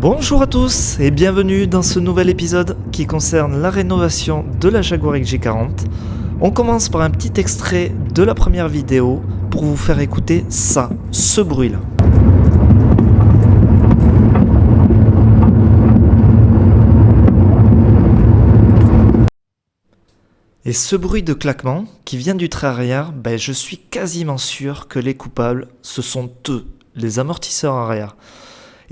Bonjour à tous et bienvenue dans ce nouvel épisode qui concerne la rénovation de la Jaguar XJ40. On commence par un petit extrait de la première vidéo pour vous faire écouter ça, ce bruit-là. Et ce bruit de claquement qui vient du trait arrière, je suis quasiment sûr que les coupables, ce sont eux, les amortisseurs arrière.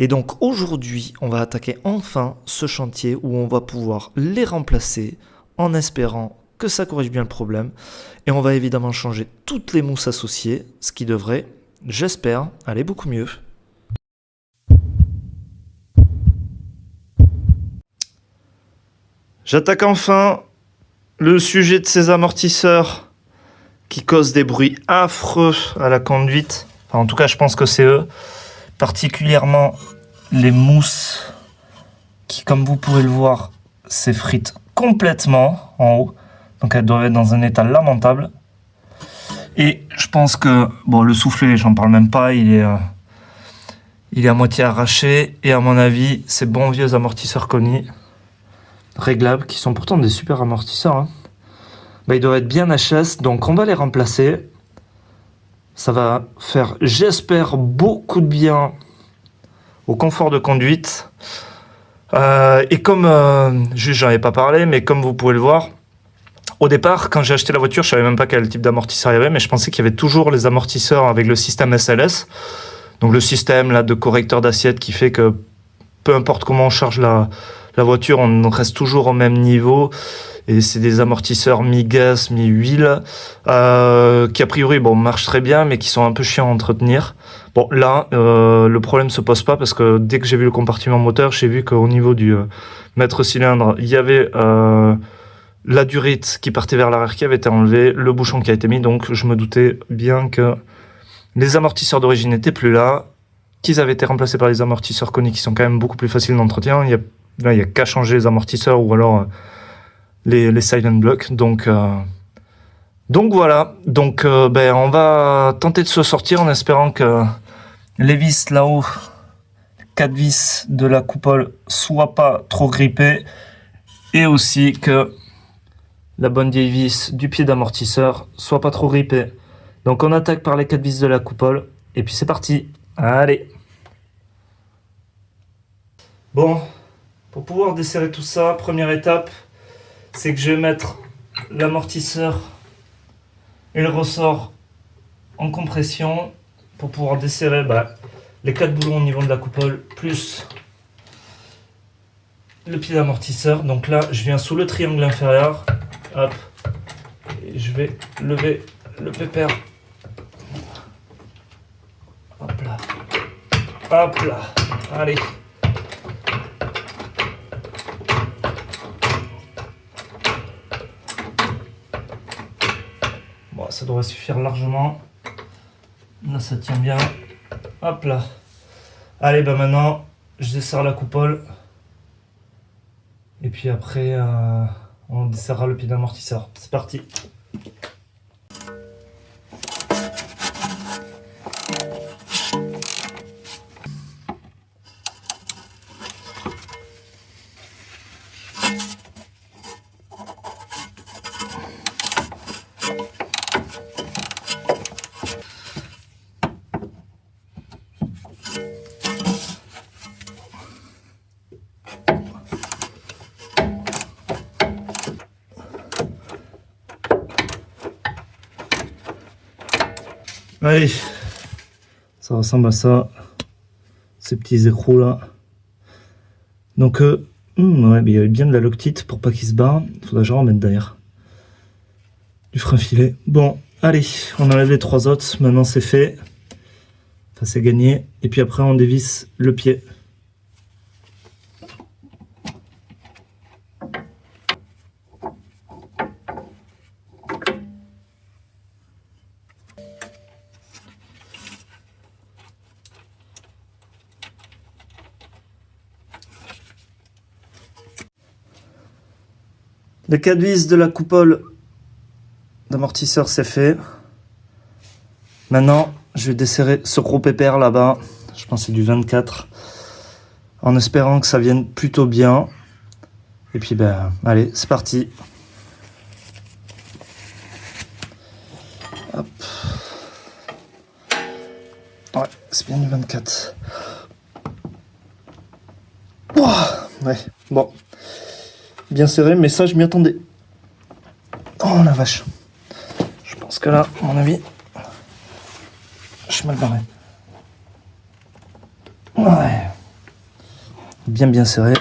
Et donc aujourd'hui, on va attaquer enfin ce chantier où on va pouvoir les remplacer en espérant que ça corrige bien le problème. Et on va évidemment changer toutes les mousses associées, ce qui devrait, j'espère, aller beaucoup mieux. J'attaque enfin le sujet de ces amortisseurs qui causent des bruits affreux à la conduite. Enfin, en tout cas, je pense que c'est eux. Particulièrement les mousses qui, comme vous pouvez le voir, s'effritent complètement en haut. Donc elles doivent être dans un état lamentable. Et je pense que, le soufflet, j'en parle même pas, il est à moitié arraché. Et à mon avis, ces bons vieux amortisseurs Koni réglables, qui sont pourtant des super amortisseurs, ils doivent être bien HS, donc on va les remplacer. Ça va faire, j'espère, beaucoup de bien au confort de conduite. Et comme, juste j'en ai pas parlé, mais comme vous pouvez le voir, au départ, quand j'ai acheté la voiture, je savais même pas quel type d'amortisseur il y avait, mais je pensais qu'il y avait toujours les amortisseurs avec le système SLS. Donc le système là, de correcteur d'assiette qui fait que peu importe comment on charge la voiture, on reste toujours au même niveau. Et c'est des amortisseurs mi-gaz, mi-huile, qui a priori marchent très bien, mais qui sont un peu chiants à entretenir. Bon, là, le problème se pose pas parce que dès que j'ai vu le compartiment moteur, j'ai vu qu'au niveau du mètre cylindre, il y avait la durite qui partait vers l'arrière qui avait été enlevée, le bouchon qui a été mis, donc je me doutais bien que les amortisseurs d'origine n'étaient plus là, qu'ils avaient été remplacés par les amortisseurs Koni qui sont quand même beaucoup plus faciles d'entretien. Il y a qu'à changer les amortisseurs ou alors les silent blocks. Donc voilà. Donc on va tenter de se sortir en espérant que les vis là-haut, 4 vis de la coupole, soient pas trop grippées et aussi que la bonne vieille vis du pied d'amortisseur soit pas trop grippée. Donc on attaque par les 4 vis de la coupole et puis c'est parti. Allez. Bon, pour pouvoir desserrer tout ça, première étape, c'est que je vais mettre l'amortisseur et le ressort en compression pour pouvoir desserrer les 4 boulons au niveau de la coupole plus le pied d'amortisseur. Donc là, je viens sous le triangle inférieur, hop, et je vais lever le pépère. Hop là, allez. Ça devrait suffire largement. Là, ça tient bien. Hop là. Allez, maintenant, je desserre la coupole. Et puis après, on desserrera le pied d'amortisseur. C'est parti. Allez, ça ressemble à ça, ces petits écrous là. Donc, il y avait bien de la loctite pour pas qu'il se barre. Il faudra que je remette d'ailleurs du frein filet. Bon, allez, on enlève les 3 autres. Maintenant, c'est fait. Enfin, c'est gagné. Et puis après, on dévisse le pied. Les 4 vis de la coupole d'amortisseur, c'est fait. Maintenant, je vais desserrer ce gros pépère là-bas. Je pense que c'est du 24. en espérant que ça vienne plutôt bien. Et puis ben, allez, c'est parti. Hop. Ouais, c'est bien du 24. Ouah, ouais, bon. Bien serré, mais ça, je m'y attendais. Oh la vache. Je pense que là, à mon avis, je suis mal barré. Ouais. Bien serré.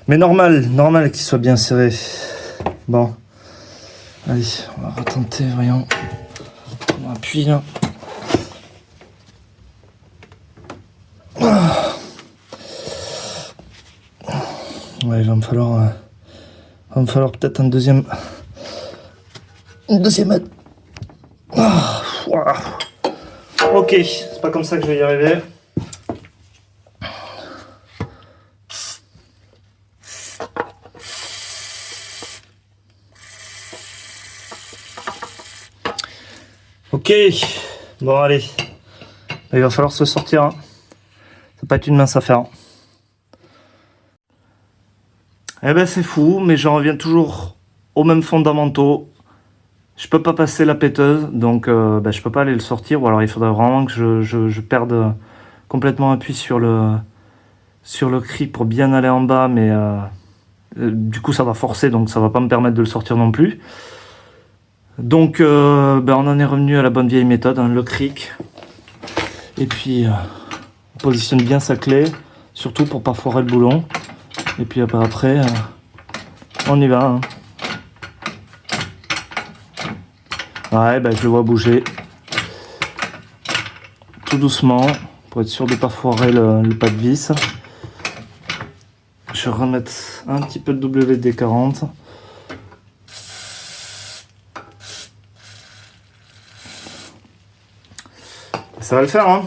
Mais normal qu'il soit bien serré. Bon. Allez, on va retenter, voyons. On appuie là. Ouais, il va me falloir peut-être une deuxième aide. Ah, wow. Ok, c'est pas comme ça que je vais y arriver. Ok, bon allez, il va falloir se sortir. Hein. Ça va pas être une mince affaire. Eh ben c'est fou, mais j'en reviens toujours aux mêmes fondamentaux. Je peux pas passer la péteuse, donc je peux pas aller le sortir. Ou alors il faudrait vraiment que je perde complètement appui sur le cri pour bien aller en bas, mais du coup ça va forcer, donc ça va pas me permettre de le sortir non plus. Donc on en est revenu à la bonne vieille méthode, hein, le cric. Et puis on positionne bien sa clé, surtout pour pas foirer le boulon. Et puis après, on y va. Hein. Ouais, je le vois bouger. Tout doucement, pour être sûr de ne pas foirer le pas de vis. Je vais remettre un petit peu de WD-40. Ça va le faire, hein.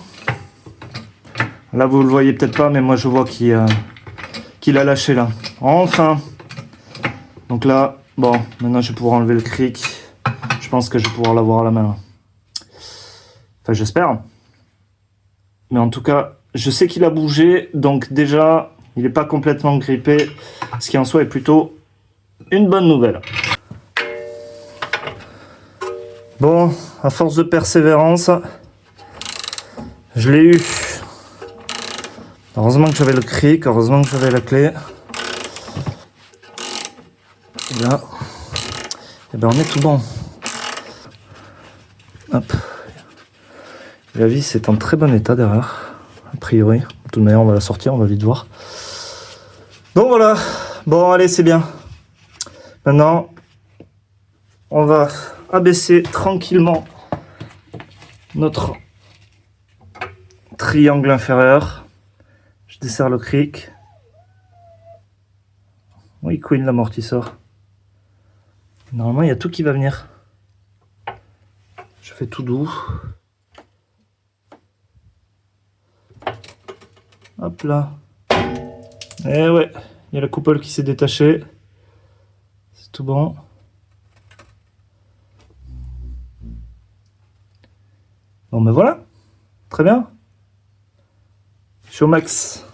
Là, vous le voyez peut-être pas, mais moi, je vois qu'il a lâché, là. Enfin. Donc là, bon, maintenant, je vais pouvoir enlever le cric. Je pense que je vais pouvoir l'avoir à la main. Enfin, j'espère. Mais en tout cas, je sais qu'il a bougé. Donc déjà, il n'est pas complètement grippé. Ce qui en soi est plutôt une bonne nouvelle. Bon, à force de persévérance, je l'ai eu. Heureusement que j'avais le cric, heureusement que j'avais la clé. Et là, on est tout bon. Hop. La vis est en très bon état derrière, a priori. De toute manière, on va la sortir, on va vite voir. Donc voilà. Bon, allez, c'est bien. Maintenant, on va abaisser tranquillement notre triangle inférieur. Je desserre le cric. Oui, Queen l'amortisseur. Normalement, il y a tout qui va venir. Je fais tout doux. Hop là. Et ouais, il y a la coupole qui s'est détachée. C'est tout bon. Bon ben voilà. Très bien. Je suis au max.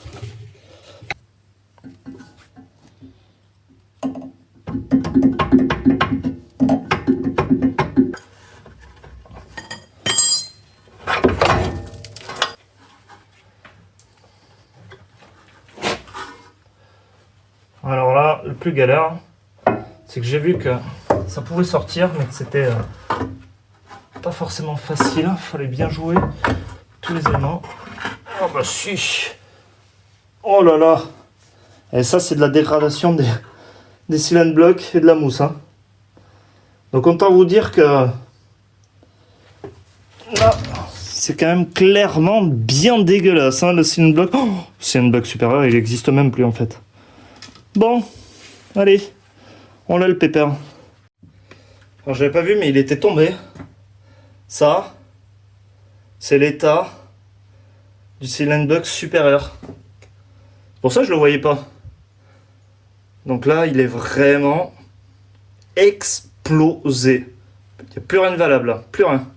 Alors là, le plus galère, c'est que j'ai vu que ça pouvait sortir, mais que c'était pas forcément facile. Il fallait bien jouer tous les éléments. Oh bah si. Oh là là. Et ça, c'est de la dégradation des cylindres blocs et de la mousse. Hein. Donc autant vous dire que là, c'est quand même clairement bien dégueulasse, hein, le cylindre bloc. Oh, le cylindre bloc supérieur, il n'existe même plus en fait. Bon, allez, on a le pépère. Alors je l'avais pas vu, mais il était tombé. Ça, c'est l'état du cylindre bloc supérieur. Pour ça, je le voyais pas. Donc là, il est vraiment explosé. Il n'y a plus rien de valable là, plus rien.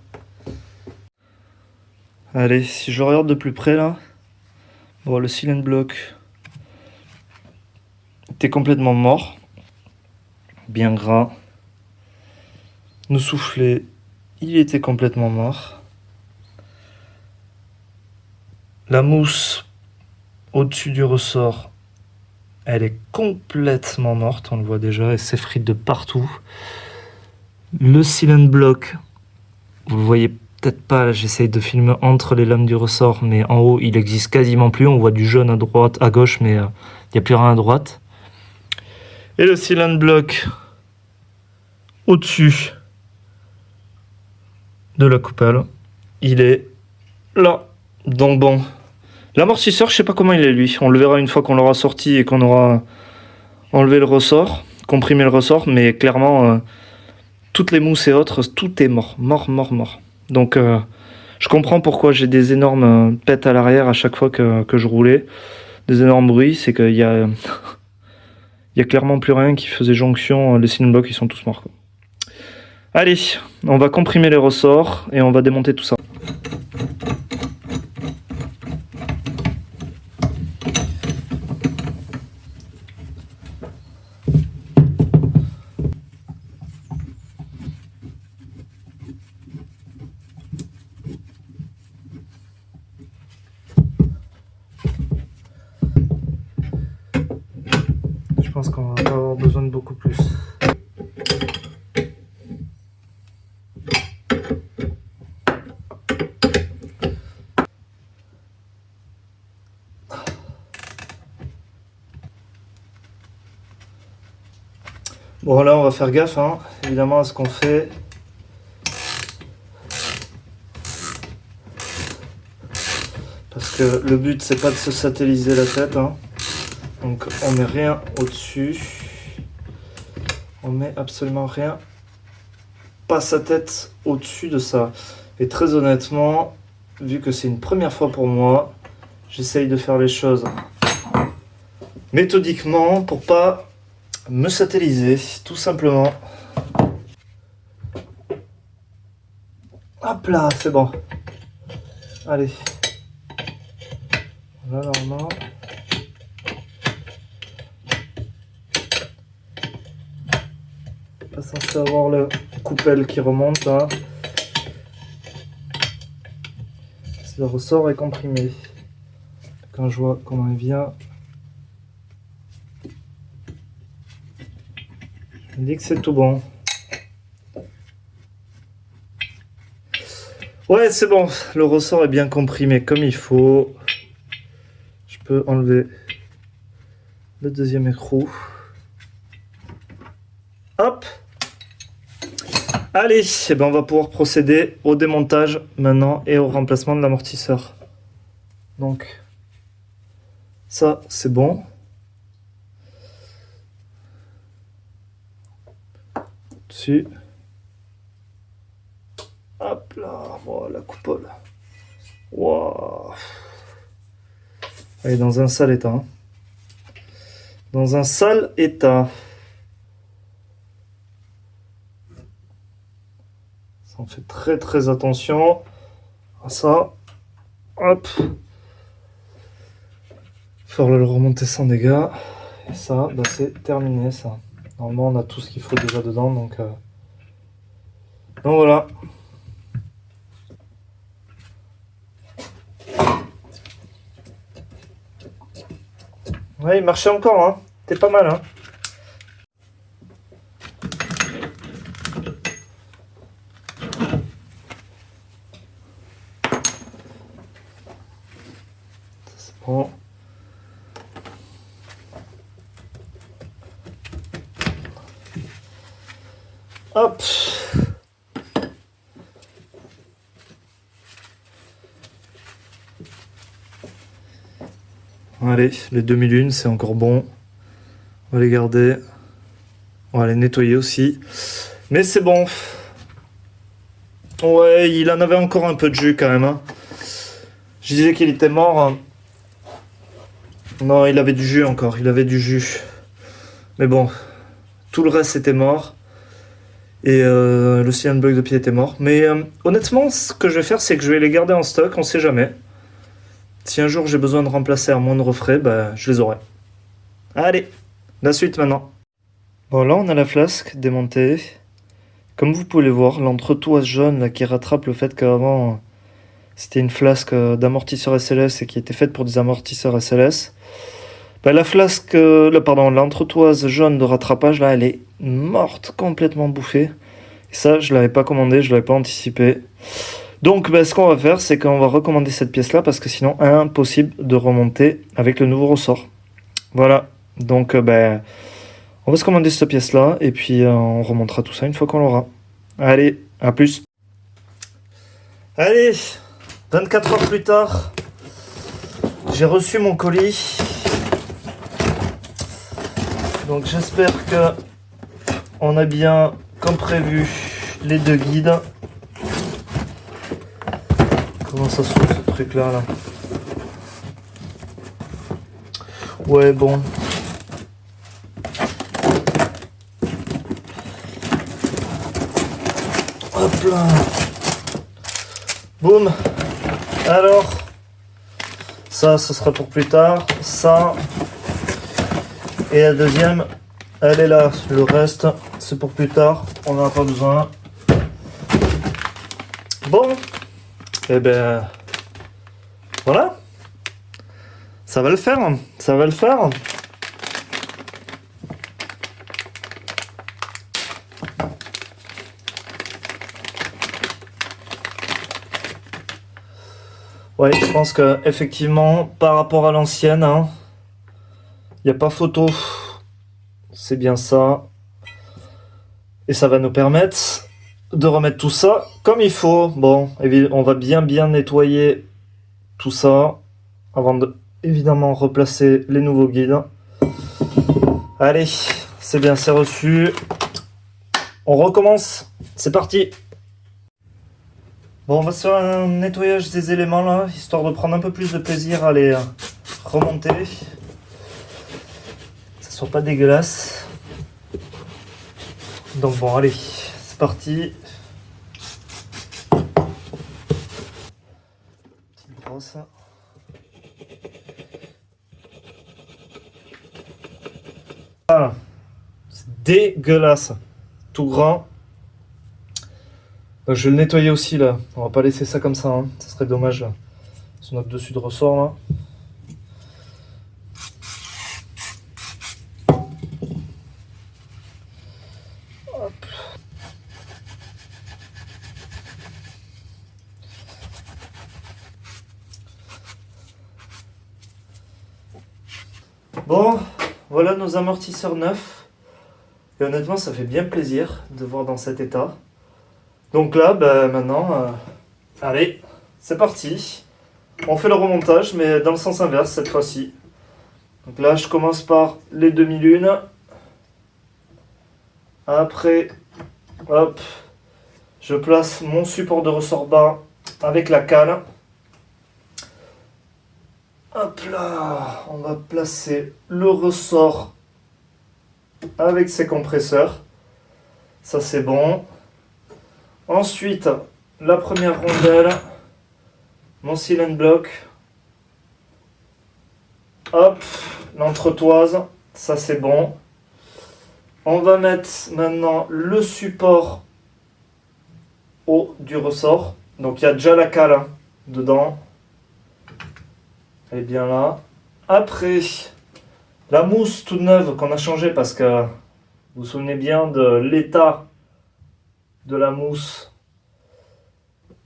Allez, si je regarde de plus près là, Bon, le silent block était complètement mort. Bien gras. Nos soufflets, il était complètement mort. La mousse au-dessus du ressort, elle est complètement morte, on le voit déjà, elle s'effrite de partout. Le silent block, vous le voyez peut-être pas, là, j'essaye de filmer entre les lames du ressort, mais en haut, il existe quasiment plus. On voit du jaune à droite, à gauche, mais il n'y a plus rien à droite. Et le silent block au-dessus de la coupole, il est là. Donc bon, l'amortisseur, je sais pas comment il est lui. On le verra une fois qu'on l'aura sorti et qu'on aura enlevé le ressort, comprimé le ressort, mais clairement, toutes les mousses et autres, tout est mort. Donc je comprends pourquoi j'ai des énormes pètes à l'arrière à chaque fois que je roulais. Des énormes bruits, c'est qu'il y a... il y a clairement plus rien qui faisait jonction. Les silent blocks, ils sont tous morts, quoi. Allez, on va comprimer les ressorts et on va démonter tout ça. Je pense qu'on va pas avoir besoin de beaucoup plus. Bon là on va faire gaffe évidemment à ce qu'on fait. Parce que le but c'est pas de se satelliser la tête. Donc on met rien au-dessus. On met absolument rien. Pas sa tête au-dessus de ça. Et très honnêtement, vu que c'est une première fois pour moi, j'essaye de faire les choses méthodiquement pour pas me satelliser, tout simplement. Hop là, c'est bon. Allez. Voilà, normalement. Pas censé avoir le coupelle qui remonte là. Le ressort est comprimé. Quand je vois comment il vient, je me dis que c'est tout bon. Ouais, c'est bon. Le ressort est bien comprimé comme il faut. Je peux enlever le deuxième écrou. Hop. Allez, eh ben on va pouvoir procéder au démontage maintenant et au remplacement de l'amortisseur. Donc, ça c'est bon. Dessus. Hop là, voilà la coupole. Waouh. Elle est dans un sale état. Dans un sale état. Ça, on fait très attention à ça. Hop. Faut le remonter sans dégâts. Et ça, bah, c'est terminé ça. Normalement, on a tout ce qu'il faut déjà dedans, donc voilà. Ouais, il marchait encore, T'es pas mal, C'est bon. Hop. Allez, les 2001, c'est encore bon. On va les garder. On va les nettoyer aussi. Mais c'est bon. Ouais, il en avait encore un peu de jus quand même. Je disais qu'il était mort. Non, il avait du jus encore. Il avait du jus. Mais bon, tout le reste était mort. Et le silent block de pied était mort. Mais honnêtement, ce que je vais faire, c'est que je vais les garder en stock. On sait jamais. Si un jour j'ai besoin de remplacer à moindre frais, bah, je les aurai. Allez, la suite maintenant. Bon, là on a la flasque démontée. Comme vous pouvez le voir, l'entretoise jaune là, qui rattrape le fait qu'avant c'était une flasque d'amortisseur SLS et qui était faite pour des amortisseurs SLS. Bah, la flasque, l'entretoise jaune de rattrapage là, elle est morte, complètement bouffée. Et ça, je l'avais pas commandé, je l'avais pas anticipé. Donc, bah, ce qu'on va faire, c'est qu'on va recommander cette pièce-là parce que sinon, impossible de remonter avec le nouveau ressort. Voilà. Donc, bah, on va se commander cette pièce-là et puis on remontera tout ça une fois qu'on l'aura. Allez, à plus. Allez, 24 heures plus tard, j'ai reçu mon colis. Donc j'espère que on a bien, comme prévu, les deux guides. Comment ça se trouve ce truc là, Ouais, bon. Hop là. Boum. Alors, ça, ce sera pour plus tard. Ça. Et la deuxième, elle est là. Le reste, c'est pour plus tard. On n'en a pas besoin. Bon. Et ben, voilà. Ça va le faire. Ça va le faire. Ouais, je pense que effectivement, par rapport à l'ancienne, il n'y a pas photo. C'est bien ça. Et ça va nous permettre de remettre tout ça comme il faut. Bon, on va bien nettoyer tout ça avant de évidemment replacer les nouveaux guides. Allez, c'est bien, c'est reçu. On recommence. C'est parti. Bon, on va se faire un nettoyage des éléments là, histoire de prendre un peu plus de plaisir à les remonter. Que ça soit pas dégueulasse. Donc bon, allez, c'est parti. Petite brosse. Voilà. C'est dégueulasse. Tout grand. Donc je vais le nettoyer aussi là. On va pas laisser ça comme ça. Ça serait dommage là. Sur notre dessus de ressort là. Hop. Bon, voilà nos amortisseurs neufs. Et honnêtement, ça fait bien plaisir de voir dans cet état. Donc là, bah, maintenant, allez, c'est parti. On fait le remontage, mais dans le sens inverse cette fois-ci. Donc là, je commence par les demi-lunes. Après, hop, je place mon support de ressort bas avec la cale. Hop là, on va placer le ressort avec ses compresseurs. Ça, c'est bon. Ensuite, la première rondelle, mon silent block. Hop, l'entretoise, ça c'est bon. On va mettre maintenant le support haut du ressort. Donc il y a déjà la cale dedans. Elle est bien là. Après, la mousse toute neuve qu'on a changée parce que vous vous souvenez bien de l'état de la mousse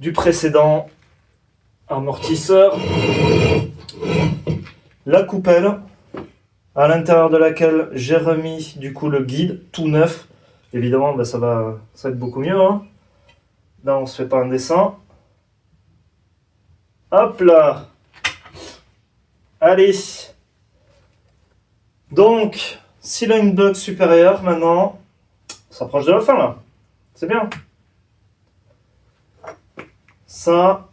du précédent amortisseur. La coupelle à l'intérieur de laquelle j'ai remis du coup le guide tout neuf. Évidemment, ça va être beaucoup mieux. Là, on se fait pas un dessin. Hop là. Allez. Donc, silent block supérieur maintenant. On s'approche de la fin là. C'est bien. Ça.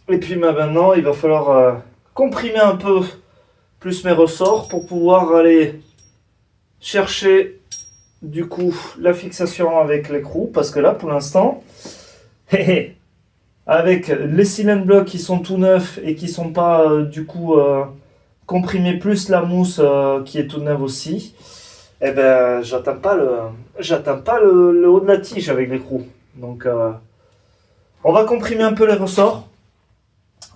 Et puis maintenant, il va falloir comprimer un peu plus mes ressorts pour pouvoir aller chercher du coup la fixation avec l'écrou. Parce que là, pour l'instant, avec les cylindres blocs qui sont tout neufs et qui sont pas du coup comprimés, plus la mousse qui est tout neuve aussi, eh ben j'atteins pas le haut de la tige avec l'écrou. Donc on va comprimer un peu les ressorts,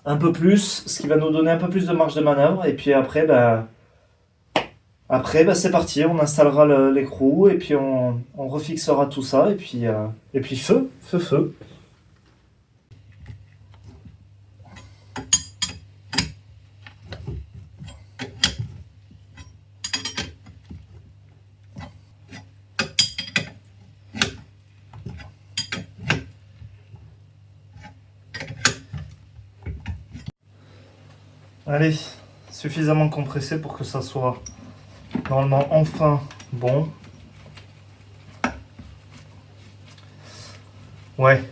un peu plus, ce qui va nous donner un peu plus de marge de manœuvre. Et puis après, c'est parti, on installera l'écrou et puis on refixera tout ça. Et puis feu, feu, feu. Allez, suffisamment compressé pour que ça soit normalement enfin bon. Ouais.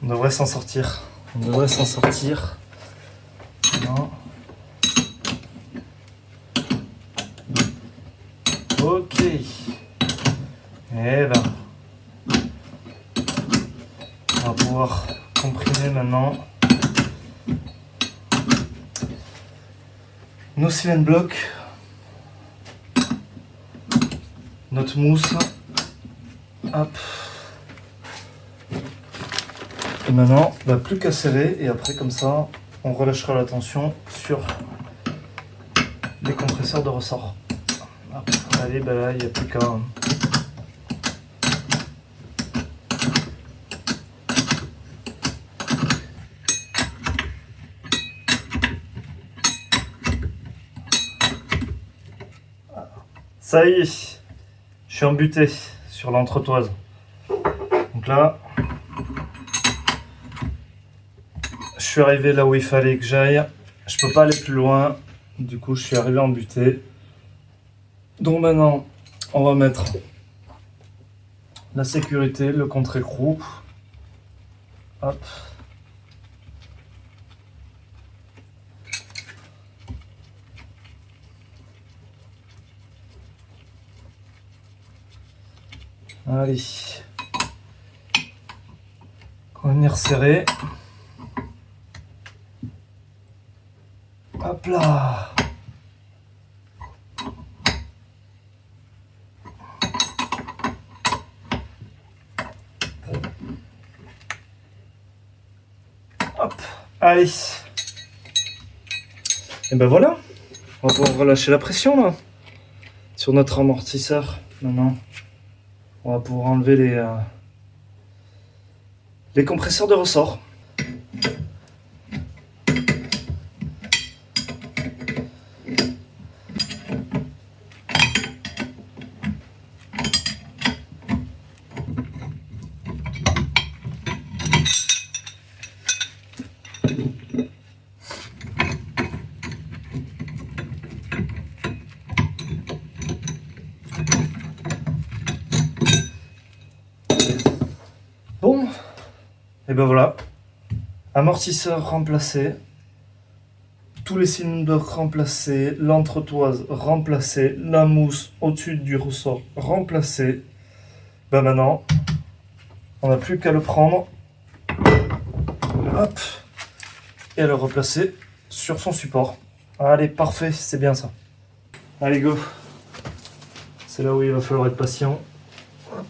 On devrait s'en sortir. On devrait s'en sortir. Non. Ok. Eh ben. On va pouvoir comprimer maintenant nos cylindres blocs, notre mousse. Hop. Et maintenant, plus qu'à serrer et après comme ça, on relâchera la tension sur les compresseurs de ressort. Hop. Allez, là, il n'y a plus qu'à... Ça y est, je suis embuté sur l'entretoise. Donc là, je suis arrivé là où il fallait que j'aille. Je peux pas aller plus loin. Du coup, je suis arrivé embuté. Donc maintenant, on va mettre la sécurité, le contre-écrou. Hop. Allez. On va venir serrer. Hop là. Hop. Allez. Et ben voilà. On va pouvoir relâcher la pression là. Sur notre amortisseur. Maintenant, on va pouvoir enlever les compresseurs de ressort. Bon, et ben voilà. Amortisseur remplacé. Tous les cylindres remplacés, l'entretoise remplacée, la mousse au-dessus du ressort remplacée. Ben maintenant, on n'a plus qu'à le prendre, hop, et à le replacer sur son support. Allez, parfait, c'est bien ça. Allez, go. C'est là où il va falloir être patient. Hop.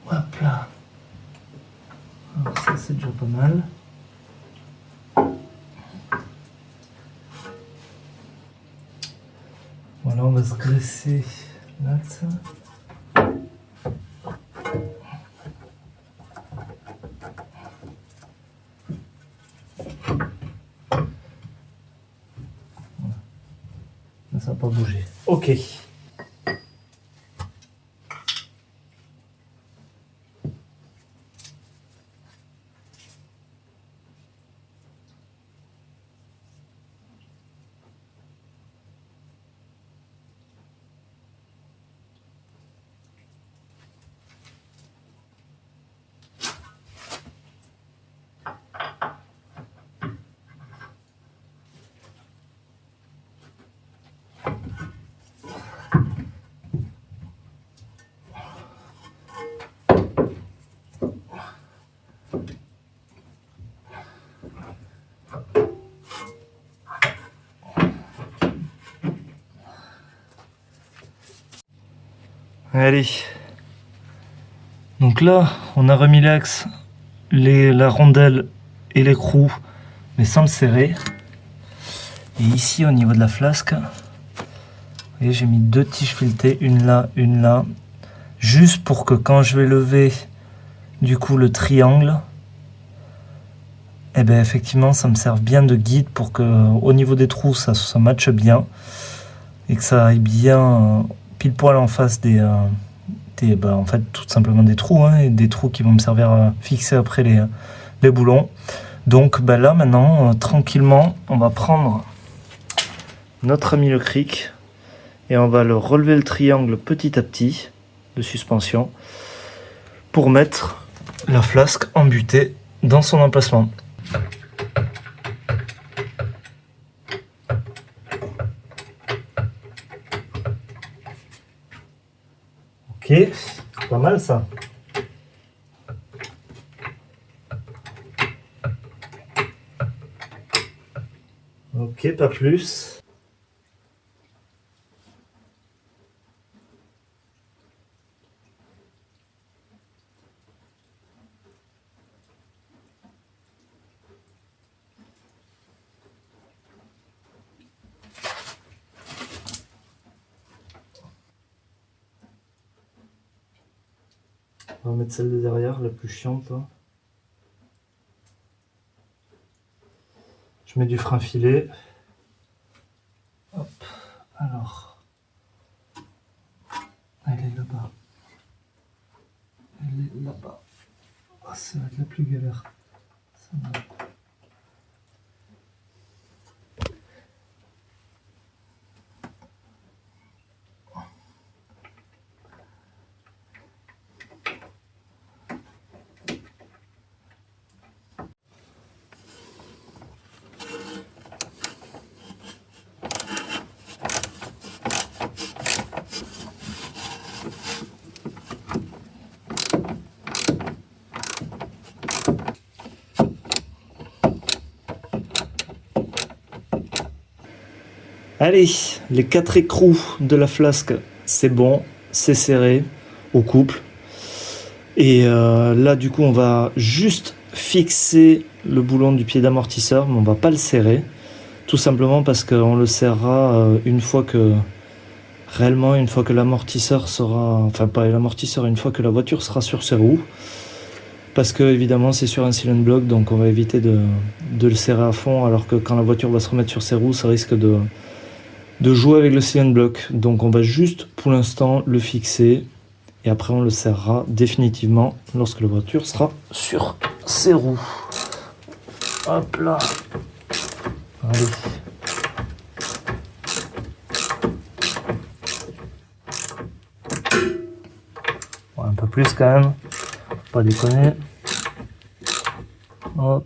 Hop là. Alors ça c'est déjà pas mal. Voilà, on va se graisser là de ça. pas bouger. Ok. Allez. Donc là, on a remis l'axe, la rondelle et l'écrou, mais sans le serrer. Et ici, au niveau de la flasque, vous voyez, j'ai mis 2 tiges filetées, une là, juste pour que quand je vais lever du coup le triangle, et bien effectivement, ça me serve bien de guide pour que au niveau des trous, ça matche bien et que ça aille bien pile poil en face en fait tout simplement des trous, hein, et des trous qui vont me servir à fixer après les boulons. Donc là maintenant tranquillement on va prendre notre ami le cric et on va le relever le triangle petit à petit de suspension pour mettre la flasque embutée dans son emplacement. Ok, pas mal ça. Ok, pas plus. On va mettre celle de derrière, la plus chiante. Hein. Je mets du frein filet. Hop, alors. Elle est là-bas. Elle est là-bas. Oh, ça va être la plus galère. Ça va. Allez, les 4 écrous de la flasque, c'est bon, c'est serré au couple. Et là, du coup, on va juste fixer le boulon du pied d'amortisseur, mais on va pas le serrer. Tout simplement parce qu'on le serrera une fois que l'amortisseur sera... Enfin, pas l'amortisseur, une fois que la voiture sera sur ses roues. Parce que, évidemment, c'est sur un cylinder block, donc on va éviter de le serrer à fond, alors que quand la voiture va se remettre sur ses roues, ça risque de jouer avec le cylinder block. Donc on va juste pour l'instant le fixer et après on le serrera définitivement lorsque la voiture sera sur ses roues. Hop là. Allez. Bon, un peu plus quand même, faut pas déconner. Hop.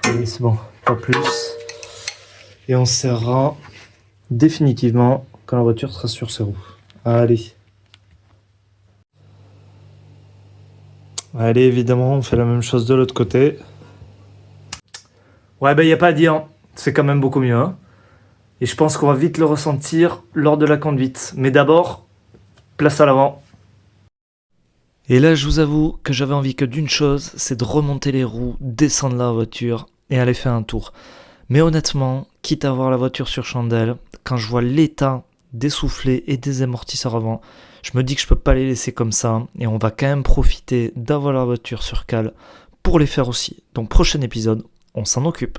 Allez, c'est bon, pas plus. Et on serrera définitivement quand la voiture sera sur ses roues. Allez. Allez, évidemment, on fait la même chose de l'autre côté. Ouais, il n'y a pas à dire. C'est quand même beaucoup mieux. Hein. Et je pense qu'on va vite le ressentir lors de la conduite. Mais d'abord, place à l'avant. Et là, je vous avoue que j'avais envie que d'une chose, c'est de remonter les roues, descendre la voiture et aller faire un tour. Mais honnêtement, quitte à avoir la voiture sur chandelle, quand je vois l'état des soufflets et des amortisseurs avant, je me dis que je peux pas les laisser comme ça et on va quand même profiter d'avoir la voiture sur cale pour les faire aussi. Donc prochain épisode, on s'en occupe.